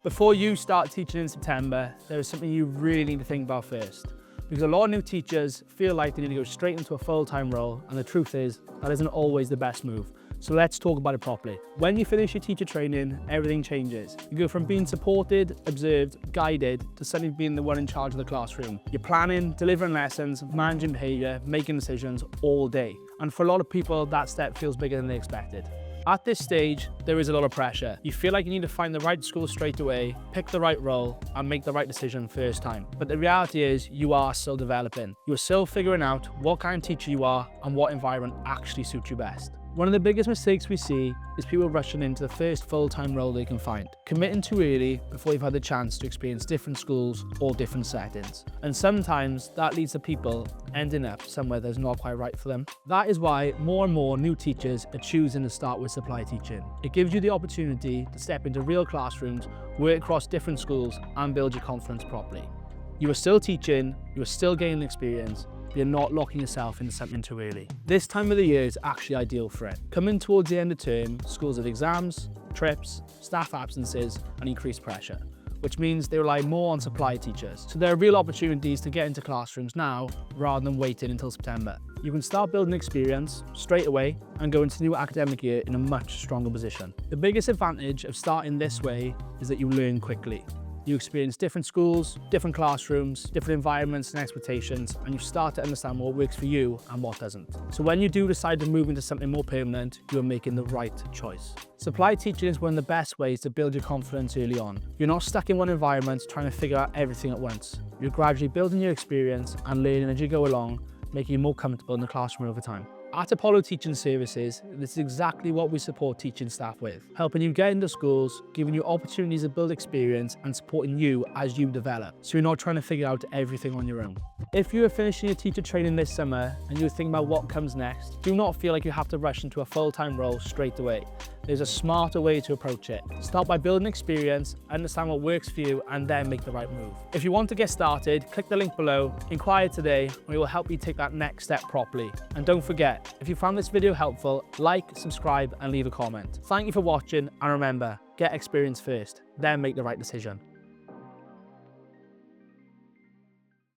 Before you start teaching in September, there is something you really need to think about first. Because a lot of new teachers feel like they need to go straight into a full-time role, and the truth is, that isn't always the best move. So let's talk about it properly. When you finish your teacher training, everything changes. You go from being supported, observed, guided, to suddenly being the one in charge of the classroom. You're planning, delivering lessons, managing behaviour, making decisions all day. And for a lot of people, that step feels bigger than they expected. At this stage, there is a lot of pressure. You feel like you need to find the right school straight away, pick the right role, and make the right decision first time. But the reality is, you are still developing. You are still figuring out what kind of teacher you are and what environment actually suits you best. One of the biggest mistakes we see is people rushing into the first full-time role they can find, committing too early before you've had the chance to experience different schools or different settings. And sometimes that leads to people ending up somewhere that's not quite right for them. That is why more and more new teachers are choosing to start with supply teaching. It gives you the opportunity to step into real classrooms, work across different schools, and build your confidence properly. You are still teaching, you are still gaining experience, but you're not locking yourself into something too early. This time of the year is actually ideal for it. Coming towards the end of term, schools have exams, trips, staff absences, and increased pressure, which means they rely more on supply teachers. So there are real opportunities to get into classrooms now, rather than waiting until September. You can start building experience straight away and go into the new academic year in a much stronger position. The biggest advantage of starting this way is that you learn quickly. You experience different schools, different classrooms, different environments and expectations, and you start to understand what works for you and what doesn't. So when you do decide to move into something more permanent, you are making the right choice. Supply teaching is one of the best ways to build your confidence early on. You're not stuck in one environment trying to figure out everything at once. You're gradually building your experience and learning as you go along, making you more comfortable in the classroom over time. At Apollo Teaching Services, this is exactly what we support teaching staff with, helping you get into schools, giving you opportunities to build experience and supporting you as you develop, so you're not trying to figure out everything on your own. If you are finishing your teacher training this summer and you're thinking about what comes next, do not feel like you have to rush into a full-time role straight away. There's a smarter way to approach it. Start by building experience, understand what works for you, and then make the right move. If you want to get started, click the link below, inquire today, and we will help you take that next step properly. And don't forget, if you found this video helpful, like, subscribe, and leave a comment. Thank you for watching, and remember, get experience first, then make the right decision.